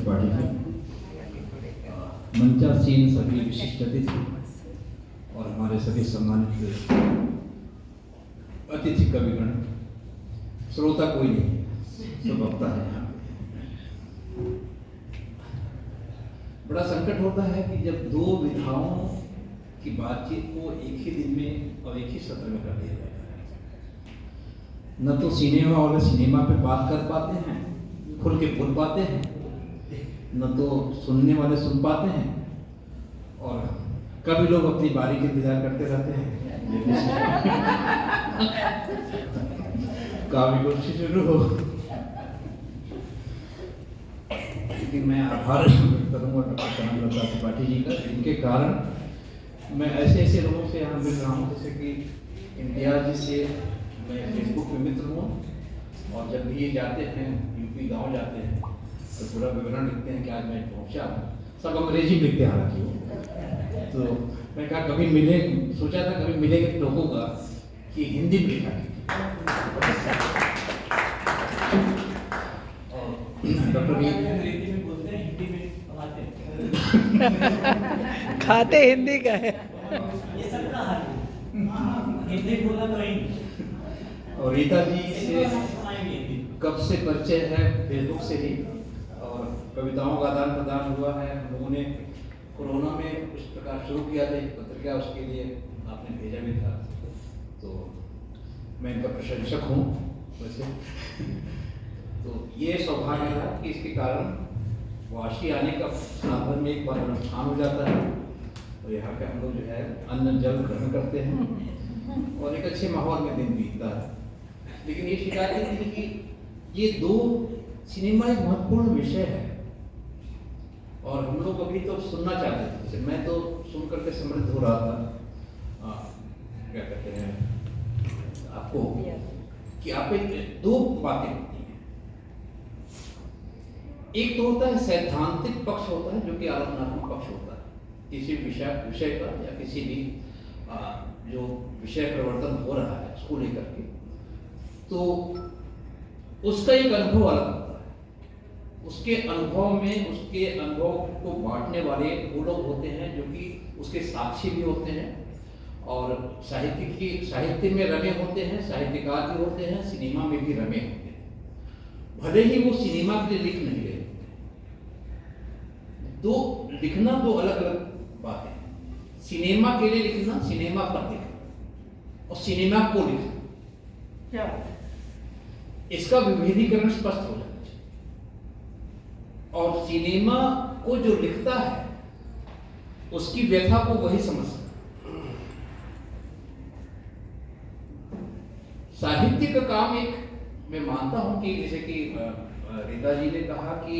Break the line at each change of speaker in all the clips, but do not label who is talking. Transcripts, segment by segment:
त्रिपाठी जी, मंचासीन सभी विशिष्ट अतिथि और हमारे सभी सम्मानित अतिथि कविगण, श्रोता कोई नहीं है, सब वक्ता है यहाँ। बड़ा संकट होता है कि जब दो विधाओं की बातचीत को एक ही दिन में और एक ही सत्र में कर दिया जाता है। न तो सिनेमा वाले सिनेमा पे बात कर पाते हैं, खुल के बोल पाते हैं, न तो सुनने वाले सुन पाते हैं, और कभी लोग अपनी बारी के इंतजार करते रहते हैं काव्य गोष्ठी शुरू हो। लेकिन मैं आभार व्यक्त करूँगा डॉक्टर कनकलता त्रिपाठी जी का, जिनके कारण मैं ऐसे ऐसे लोगों से यहाँ मिल रहा हूँ, जैसे कि इम्तियाज जी से मैं फेसबुक पे मित्र हूँ, और जब भी ये जाते हैं यूपी गांव जाते हैं तो पूरा विवरण लिखते हैं कि आज मैं पहुँचा हूँ, सब अंग्रेजी में लिखते हैं हालांकि वो। तो मैं कहा कभी मिले, सोचा था कभी मिलेंगे तो होगा कि हिंदी में लिखा
खाते हिंदी का है।
ये सबका हाल हिंदी बोला तो ही।
और रीता जी से कब से परिचय है, फेसबुक से ही, और कविताओं का आदान प्रदान हुआ है। हम लोगों ने कोरोना में उस प्रकार शुरू किया था एक पत्रिका, उसके लिए आपने भेजा भी था, तो मैं इनका प्रशंसक हूँ वैसे। तो ये सौभाग्य था कि इसके कारण वाशी आने का साल भर में एक बार अनुष्ठान हो जाता है, और यहाँ पे हम लोग जो है अन्न जल ग्रहण करते हैं और एक अच्छे माहौल में दिन बीतता है। लेकिन ये शिकायत थी कि ये दो सिनेमा एक महत्वपूर्ण विषय है, और हम लोग अभी तो सुनना चाहते थे, जैसे मैं तो सुन करके समृद्ध हो रहा था। क्या कहते हैं आपको कि आप एक दो बातें होती हैं, एक तो होता है सैद्धांतिक पक्ष होता है, जो कि आलोचनात्मक पक्ष होता है किसी विषय का, या किसी भी जो विषय परिवर्तन हो रहा है उसको लेकर के, तो उसका एक अनुभव अलग होता है। उसके अनुभव को बांटने वाले वो लोग होते हैं जो कि उसके साक्षी भी होते हैं, और साहित्य में रमे होते हैं, साहित्यकार भी होते हैं, सिनेमा में भी रमे होते हैं, भले ही वो सिनेमा के लिए लिख नहीं रहे होते। दो लिखना दो अलग अलग बातें हैं। सिनेमा के लिए लिखना, सिनेमा पर लिखना, और सिनेमा को लिखना, क्या इसका विभेदीकरण स्पष्ट हो जाना चाहिए। और सिनेमा को जो लिखता है उसकी व्यथा को वही समझता है। साहित्य का काम एक, मैं मानता हूं कि जैसे कि रीता जी ने कहा कि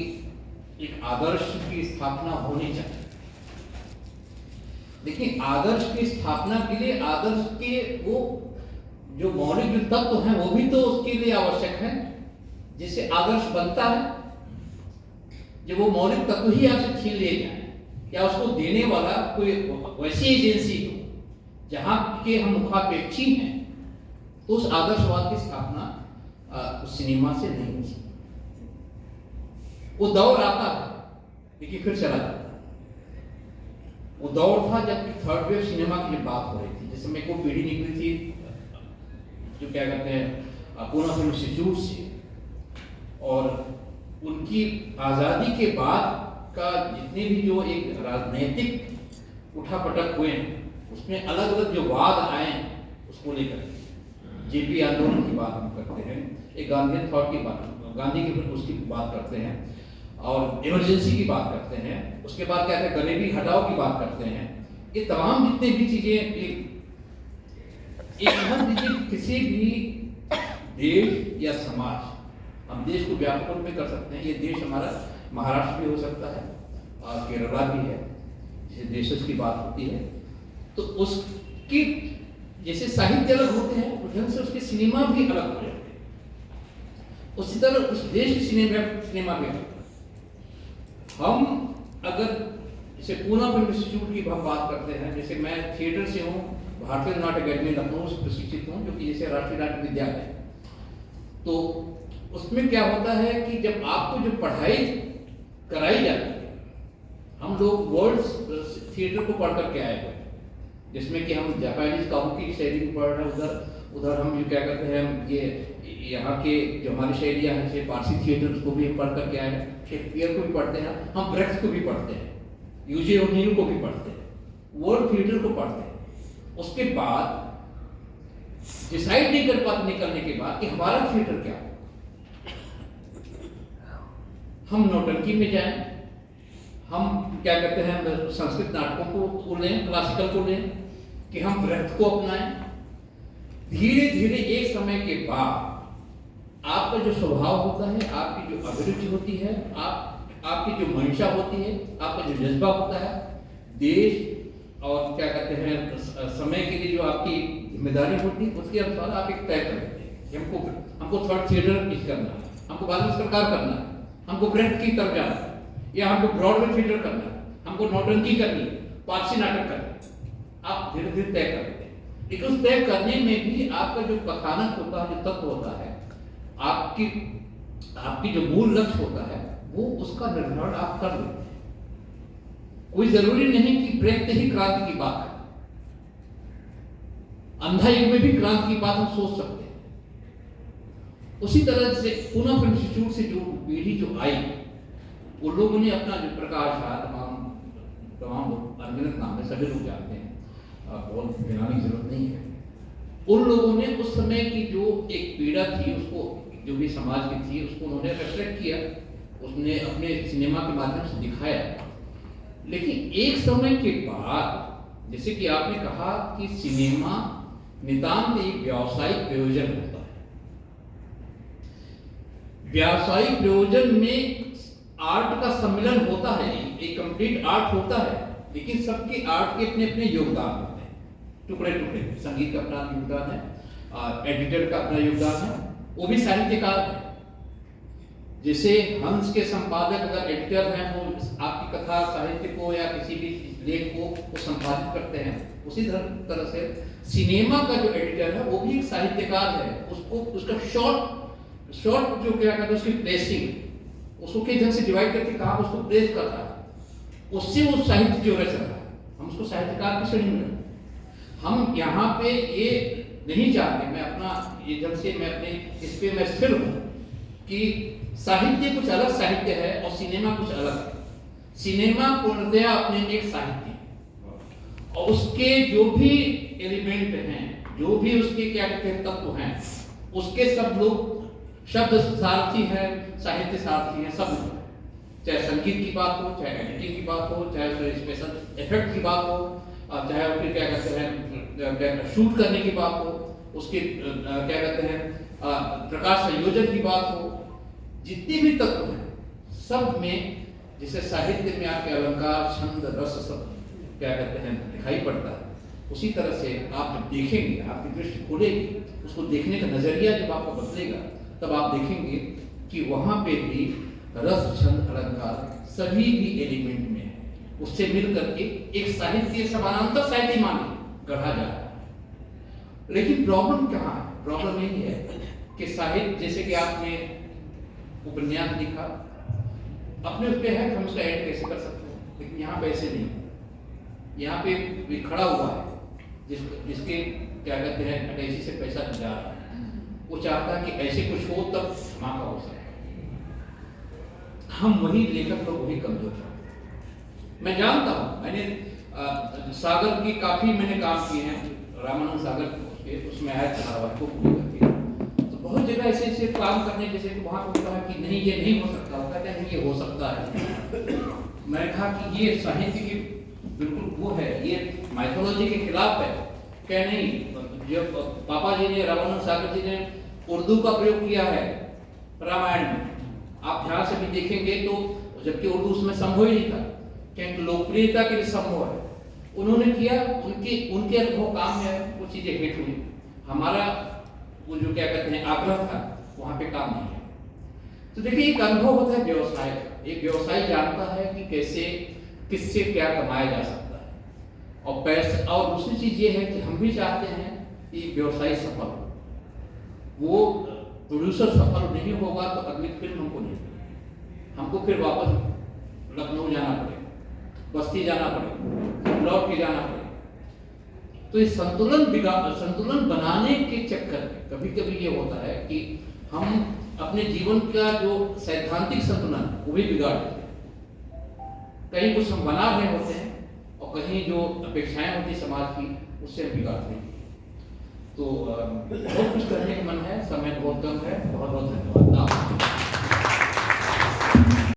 एक आदर्श की स्थापना होनी चाहिए, लेकिन आदर्श की स्थापना के लिए आदर्श के वो जो मौलिक जो तत्व हैं वो भी तो उसके लिए आवश्यक है, जिससे आदर्श बनता है। जब वो मौलिक तत्व ही आपसे छीन लिए जाए, या उसको देने वाला कोई वैसी एजेंसी हो जहां के हम मुखापेक्षी हैं, तो उस आदर्शवाद की स्थापना उस सिनेमा से नहीं हो सकती। वो दौर आता है लेकिन फिर चला जाता है। वो दौर था जब थर्ड वेव सिनेमा की बात हो रही थी, जिस समय को पीढ़ी निकली थी जो क्या कहते हैं पूना फिल्म इंस्टीट्यूट से, और उनकी आज़ादी के बाद का जितने भी जो एक राजनीतिक उठापटक हुए हैं, उसमें अलग अलग जो वाद आए हैं उसको लेकर जेपी आंदोलन की बात हम करते हैं, एक गांधी थॉट की बात, गांधी की उसकी बात करते हैं, और इमरजेंसी की बात करते हैं, उसके बाद क्या कहते हैं गरीबी हटाओ की बात करते हैं। ये तमाम जितने भी चीजें किसी भी देश या समाज, हम देश को व्यापक रूप में कर सकते हैं। ये देश हमारा महाराष्ट्र भी हो सकता है और केरला भी है, जिसे देशज की बात होती है, तो उसकी जैसे साहित्य अलग होते हैं उस ढंग से उसके सिनेमा भी अलग हो जाते हैं। उसी तरह उस देश की सिनेमा भी अलग। हम अगर जैसे पूना फिल्म इंस्टीट्यूट की हम बात करते हैं, जैसे मैं थिएटर से हूँ, भारतीय नाट्य अकेडमी लखनऊ से प्रशिक्षित हूँ, जो कि जैसे राष्ट्रीय नाट्य विद्यालय, तो उसमें क्या होता है कि जब आपको जो पढ़ाई कराई जाती है। हम लोग वर्ल्ड थिएटर को पढ़ करके आए हुए हैं, जिसमें कि हम जापानीज काबुकी शैली को पढ़ रहे हैं, उधर हम जो क्या कहते हैं, ये यहाँ के जो हमारी शैलियाँ हैं, जैसे पारसी थिएटर को भी हम पढ़ करके आए हैं, शेक्सपियर को भी पढ़ते हैं, हम ब्रेख्त को भी पढ़ते हैं, यूजे ओनिल को भी पढ़ते हैं, वर्ल्ड थिएटर को पढ़ते हैं। उसके बाद डिसाइड नहीं कर पाते निकलने के बाद कि हमारा थिएटर क्या है। हम नौटंकी में जाएं, हम क्या कहते हैं संस्कृत नाटकों को लें, क्लासिकल को लें, कि हम ब्रेख्त को अपनाएं। धीरे धीरे एक समय के बाद आपका जो स्वभाव होता है, आपकी जो अभिरुचि होती है, आपकी जो मंशा होती है, आपका जो जज्बा होता है, देश और क्या कहते हैं समय के लिए जो आपकी जिम्मेदारी होती है, उसके अनुसार आप एक तय कर लेते हैं कि हमको थर्ड थिएटर पिच करना है, हमको बाल सरकार करना है, हमको ब्रेख्त की तरफ जाना है, या हमको ब्रॉडवे थिएटर करना है, हमको नौटंकी करनी है, पारसी नाटक करना है। आप धीरे धीरे तय कर लेते हैं। लेकिन उस तय करने में भी आपका जो कथानक होता है, जो तत्व होता है, आपकी जो मूल लक्ष्य होता है, वो उसका निर्धारण आप कर लेते हैं। कोई जरूरी नहीं कि ब्रेख्त ही क्रांति की बात है, अंधा युग में भी क्रांति की बात हम सोच सकते हैं। उसी तरह से पुनः इंस्टीट्यूट से जो पीढ़ी जो आई, वो लोगों ने अपना जो प्रकाश है, तमाम अनगिनत नाम है, सभी लोग जानते हैं, बहुत गिनाने की जरूरत नहीं है। उन लोगों ने उस समय की जो एक पीड़ा थी, उसको जो भी समाज की थी, उसको उन्होंने रिफ्लेक्ट किया, उसने अपने सिनेमा के माध्यम से दिखाया। लेकिन एक समय के बाद, जैसे कि आपने कहा कि सिनेमा नितांत एक व्यावसायिक प्रयोजन होता है। व्यावसायिक प्रयोजन में आर्ट का सम्मिलन होता है, एक कंप्लीट आर्ट होता है, लेकिन सबके आर्ट के अपने अपने योगदान होते हैं, टुकड़े टुकड़े। संगीत का अपना योगदान है, एडिटर का अपना योगदान है, वो भी साहित्यकार है। जैसे हंस के संपादक अगर एडिटर हैं, वो आपकी कथा साहित्य को या किसी भी लेख को वो संपादित करते हैं, उसी तरह से सिनेमा का जो एडिटर है वो भी एक साहित्यकार है। उसको उसका शॉर्ट जो क्या कहते हैं, उसकी प्लेसिंग, उसको किस ढंग से डिवाइड करके कहाँ उसको प्लेस कर रहा है, उससे वो साहित्य जो रच रहा है, हम उसको साहित्यकार की श्रेणी में रखते हैं। हम यहाँ पे ये नहीं चाहते, मैं अपना ये ढंग से मैं अपने इस पे मैं स्थिर हूँ कि साहित्य कुछ अलग साहित्य है और सिनेमा कुछ अलग है। सिनेमा पूर्णतया अपने में एक साहित्य है और उसके जो भी एलिमेंट हैं, जो भी उसके क्या कहते हैं तत्व हैं, उसके सब लोग शब्द सारथी है, साहित्य सारथी है, सब लोग, चाहे संगीत की बात हो, चाहे एडिटिंग की बात हो, चाहे स्पेशल इफेक्ट की बात हो, चाहे उसके क्या कहते हैं शूट करने की बात हो, उसके क्या कहते हैं प्रकाश संयोजन की बात हो, जितने भी तत्व हैं सब में, जैसे साहित्य में आपके अलंकार, छंद, रस सब क्या कहते हैं दिखाई पड़ता है, उसी तरह से आप जब देखेंगे, आपकी दृष्टि खुलेगी, उसको देखने का नजरिया जब आपको बदलेगा, तब आप देखेंगे कि वहां पे भी रस, छंद, अलंकार सभी भी एलिमेंट में है, उससे मिलकर के एक साहित्य समानांतर साहित्य माने गढ़ा जा रहा है। लेकिन प्रॉब्लम कहाँ है? प्रॉब्लम यही है कि साहित्य, जैसे कि आपने उपन्यास लिखा, अपने उस पे है हम उसका ऐड कैसे कर सकते हैं, लेकिन यहाँ पे ऐसे नहीं। यहाँ पे खड़ा हुआ है जिसके क्या कहते हैं अटैची से पैसा जा रहा है, वो चाहता है कि ऐसे कुछ हो तब धमाका हो सके। हम वही लेखक लोग वही कमजोर हैं। मैं जानता हूँ, मैंने सागर की काफी मैंने काम किए हैं, रामानंद सागर के उसमें आया धारावाहिक को पूरी करके, तो बहुत जगह ऐसे ऐसे काम करने, जैसे कि वहां पर कहा कि नहीं ये नहीं हो सकता, वो कहते हैं नहीं ये हो सकता है। मैंने कहा कि ये साहित्य की बिल्कुल वो है, ये माइथोलॉजी के खिलाफ है। क्या नहीं, जब पापा जी ने, रामानंद सागर जी ने उर्दू का प्रयोग किया है रामायण में, आप ध्यान से भी देखेंगे तो, जबकि उर्दू उसमें संभव ही नहीं था, क्योंकि लोकप्रियता के लिए संभव है, उन्होंने किया, उनके अनुभव काम में वो चीजें हिट हुई। हमारा वो जो क्या कहते हैं आग्रह था वहां पे काम नहीं है। तो देखिए एक अनुभव होता है व्यवसाय का, एक व्यवसायी जानता है कि कैसे किससे क्या कमाया जा सकता है और पैसे, और दूसरी चीज ये है कि हम भी चाहते हैं कि व्यवसायी सफल हो। वो प्रोड्यूसर सफल नहीं होगा तो अगली फिल्म हमको नहीं, हमको फिर वापस गांव जाना पड़े, बस्ती जाना पड़े, लौट के जाना पड़े। तो ये संतुलन बनाने के चक्कर में कभी कभी ये होता है कि हम अपने जीवन का जो सैद्धांतिक संतुलन वो भी बिगाड़ देते हैं। कहीं कुछ हम बना रहे होते हैं और कहीं जो अपेक्षाएं होती समाज की उससे हम बिगाड़ते हैं। तो बहुत कुछ करने का मन है, समय बहुत कम है। बहुत बहुत धन्यवाद।